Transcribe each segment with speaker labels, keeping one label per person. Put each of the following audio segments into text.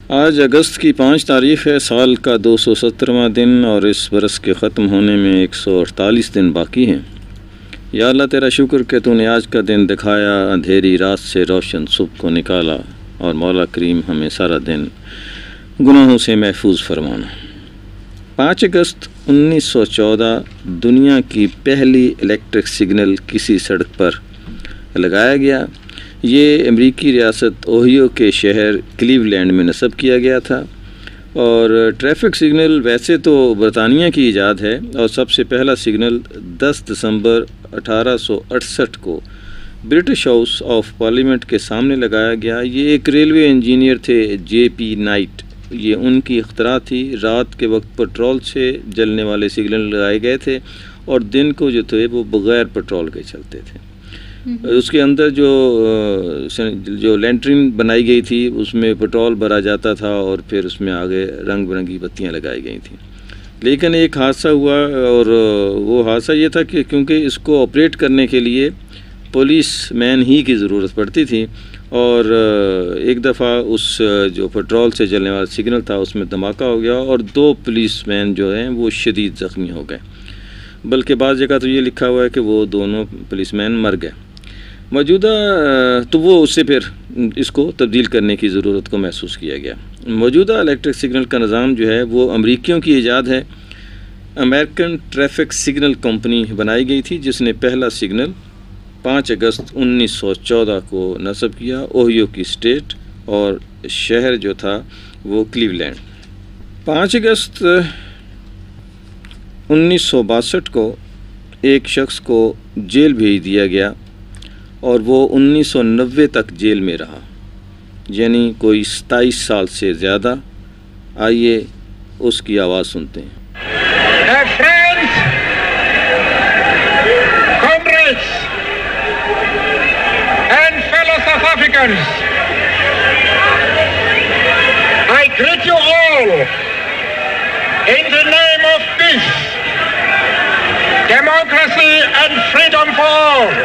Speaker 1: آج اگست کی 5 تاریخ ہے، سال کا 217واں دن، اور اس برس کے ختم ہونے میں 148 دن باقی ہیں۔ یا اللہ تیرا شکر کہ تو نے آج کا دن دکھایا، اندھیری رات سے روشن صبح کو نکالا، اور مولا کریم ہمیں سارا دن گناہوں سے محفوظ فرمانا۔ 5 اگست 1914 دنیا کی پہلی الیکٹرک سگنل کسی سڑک پر لگایا گیا۔ یہ امریکی ریاست اوہیو کے شہر کلیولینڈ میں نصب کیا گیا تھا، اور ٹریفک سگنل ویسے تو برطانیہ کی ایجاد ہے، اور سب سے پہلا سگنل 10 دسمبر 1868 کو برٹش ہاؤس آف پارلیمنٹ کے سامنے لگایا گیا۔ یہ ایک ریلوے انجینئر تھے، جے پی نائٹ، یہ ان کی اختراع تھی۔ رات کے وقت پٹرول سے جلنے والے سگنل لگائے گئے تھے، اور دن کو جو تھے وہ بغیر پٹرول کے چلتے تھے۔ اس کے اندر جو لینٹرن بنائی گئی تھی اس میں پٹرول بھرا جاتا تھا، اور پھر اس میں آگے رنگ برنگی بتیاں لگائی گئی تھیں۔ لیکن ایک حادثہ ہوا، اور وہ حادثہ یہ تھا کہ کیونکہ اس کو آپریٹ کرنے کے لیے پولیس مین ہی کی ضرورت پڑتی تھی، اور ایک دفعہ اس جو پٹرول سے جلنے والا سگنل تھا اس میں دھماکہ ہو گیا، اور 2 پولیس مین جو ہیں وہ شدید زخمی ہو گئے، بلکہ بعض جگہ تو یہ لکھا ہوا ہے کہ وہ دونوں پولیس مین مر گئے۔ تو وہ اس سے پھر اس کو تبدیل کرنے کی ضرورت کو محسوس کیا گیا۔ موجودہ الیکٹرک سگنل کا نظام جو ہے وہ امریکیوں کی ایجاد ہے۔ امریکن ٹریفک سگنل کمپنی بنائی گئی تھی، جس نے پہلا سگنل 5 اگست 1914 کو نصب کیا۔ اوہیو کی اسٹیٹ اور شہر جو تھا وہ کلیولینڈ۔ 5 اگست 1962 کو ایک شخص کو جیل بھیج دیا گیا، اور وہ 1990 تک جیل میں رہا، یعنی کوئی 27 سال سے زیادہ۔ آئیے اس کی آواز سنتے ہیں۔
Speaker 2: Friends, comrades, and fellow South Africans, I greet you all in the name of peace, democracy, and freedom for all.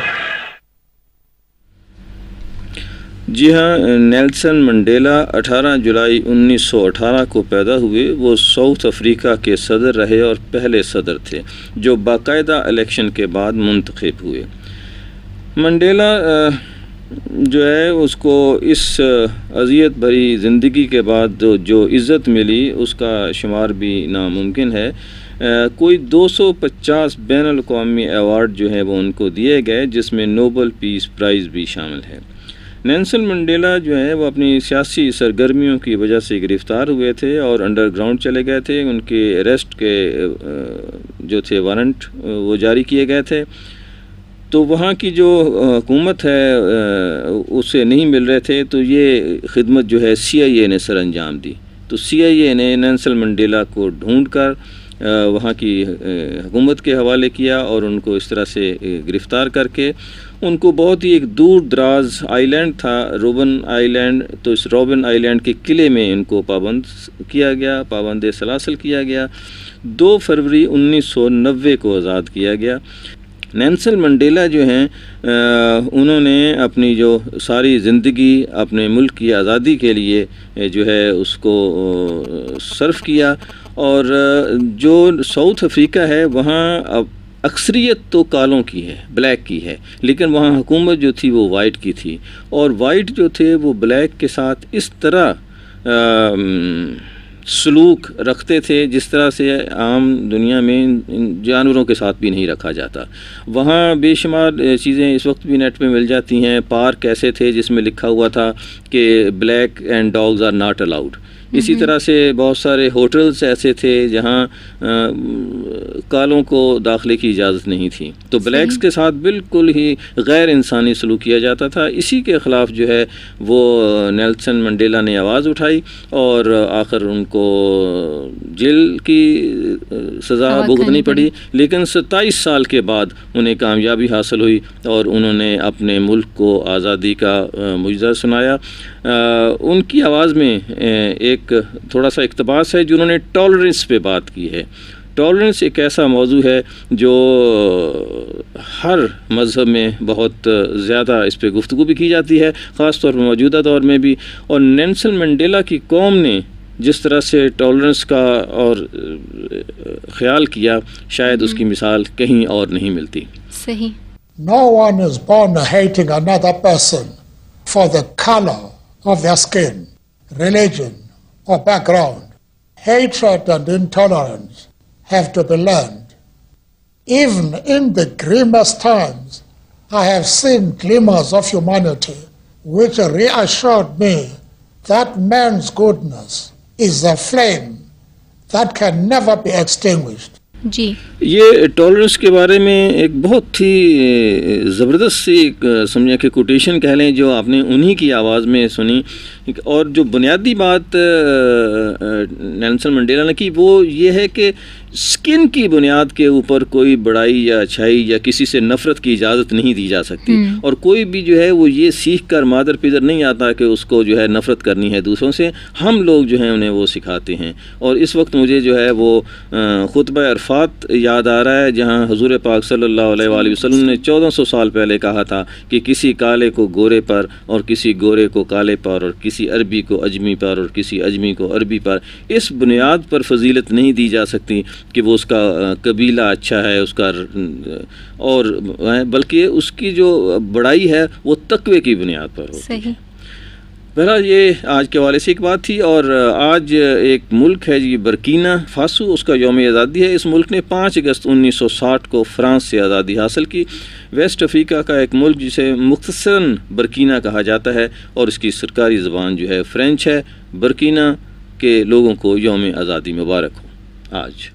Speaker 1: جی ہاں، نیلسن منڈیلا 18 جولائی 1918 کو پیدا ہوئے۔ وہ ساؤتھ افریقہ کے صدر رہے اور پہلے صدر تھے جو باقاعدہ الیکشن کے بعد منتخب ہوئے۔ منڈیلا جو ہے اس کو اس اذیت بھری زندگی کے بعد جو عزت ملی اس کا شمار بھی ناممکن ہے۔ کوئی 250 بین الاقوامی ایوارڈ جو ہیں وہ ان کو دیے گئے، جس میں نوبل پیس پرائز بھی شامل ہے۔ نیلسن منڈیلا جو ہے وہ اپنی سیاسی سرگرمیوں کی وجہ سے گرفتار ہوئے تھے اور انڈر گراؤنڈ چلے گئے تھے۔ ان کے اریسٹ کے جو تھے وارنٹ وہ جاری کیے گئے تھے، تو وہاں کی جو حکومت ہے اسے نہیں مل رہے تھے، تو یہ خدمت جو ہے CIA نے سر انجام دی۔ تو CIA نے نیلسن منڈیلا کو ڈھونڈ کر وہاں کی حکومت کے حوالے کیا، اور ان کو اس طرح سے گرفتار کر کے ان کو بہت ہی ایک دور دراز آئی لینڈ تھا، روبن آئی لینڈ، تو اس روبن آئی لینڈ کے قلعے میں ان کو پابند کیا گیا، پابند سلاسل کیا گیا۔ 2 فروری 1990 کو آزاد کیا گیا۔ نیلسن منڈیلا جو ہیں انہوں نے اپنی جو ساری زندگی اپنے ملک کی آزادی کے لیے جو ہے اس کو صرف کیا، اور جو ساؤتھ افریقہ ہے وہاں اب اکثریت تو کالوں کی ہے، بلیک کی ہے، لیکن وہاں حکومت جو تھی وہ وائٹ کی تھی، اور وائٹ جو تھے وہ بلیک کے ساتھ اس طرح سلوک رکھتے تھے جس طرح سے عام دنیا میں جانوروں کے ساتھ بھی نہیں رکھا جاتا۔ وہاں بے شمار چیزیں اس وقت بھی نیٹ پہ مل جاتی ہیں۔ پارک ایسے تھے جس میں لکھا ہوا تھا کہ black and dogs are not allowed. اسی طرح سے بہت سارے ہوٹلز ایسے تھے جہاں کالوں کو داخلے کی اجازت نہیں تھی، تو بلیکس کے ساتھ بالکل ہی غیر انسانی سلوک کیا جاتا تھا۔ اسی کے خلاف جو ہے وہ نیلسن منڈیلا نے آواز اٹھائی، اور آخر ان کو جیل کی سزا بھگتنی پڑی، لیکن 27 سال کے بعد انہیں کامیابی حاصل ہوئی، اور انہوں نے اپنے ملک کو آزادی کا معجزہ سنایا۔ ان کی آواز میں ایک تھوڑا سا اقتباس ہے جنہوں نے ٹالرنس پہ بات کی ہے۔ ٹالرنس ایک ایسا موضوع ہے جو ہر مذہب میں بہت زیادہ اس پہ گفتگو بھی کی جاتی ہے، خاص طور پر موجودہ دور میں بھی، اور نیلسن منڈیلا کی قوم نے جس طرح سے ٹالرنس کا اور خیال کیا، شاید اس کی مثال کہیں اور نہیں ملتی.
Speaker 3: صحیح.
Speaker 4: No one is born hating another person for the color of their skin, religion, or background. Hatred and intolerance have to be learned. Even in the grimmest times, I have seen glimmers of humanity which reassured me that man's goodness is a flame that can never be extinguished.
Speaker 3: جی
Speaker 1: یہ tolerance کے بارے میں ایک بہت ہی زبردست سی سمجھیں کہ quotation کہہ لیں جو آپ نے انہی کی آواز میں سنی، اور جو بنیادی بات نیلسن منڈیلا نے کی وہ یہ ہے کہ سکن کی بنیاد کے اوپر کوئی بڑائی یا اچھائی یا کسی سے نفرت کی اجازت نہیں دی جا سکتی، اور کوئی بھی جو ہے وہ یہ سیکھ کر مادر پیدر نہیں آتا کہ اس کو جو ہے نفرت کرنی ہے دوسروں سے. ہم لوگ جو ہیں انہیں وہ سکھاتے ہیں. اور اس وقت مجھے جو ہے وہ خطبہ عرفات یاد آ رہا ہے جہاں حضور پاک صلی اللہ علیہ وآلہ وسلم نے 1400 سال پہلے کہا تھا کہ کسی کالے کو گورے پر اور کسی گورے کو کالے پر اور کسی عربی کو اجمی پر اور کسی اجمی کو عربی پر اس بنیاد پر فضیلت نہیں دی جا سکتی کہ وہ اس کا قبیلہ اچھا ہے اس کا، اور بلکہ اس کی جو بڑائی ہے وہ تقوی کی بنیاد پر ہوتی ہے. بہرحال یہ آج کے حوالے سے ایک بات تھی. اور آج ایک ملک ہے جی برکینا فاسو، اس کا یوم آزادی ہے. اس ملک نے 5 اگست 1960 کو فرانس سے آزادی حاصل کی. ویسٹ افریقہ کا ایک ملک جسے مختصراً برکینا کہا جاتا ہے، اور اس کی سرکاری زبان جو ہے فرینچ ہے. برکینا کے لوگوں کو یوم آزادی مبارک ہو آج.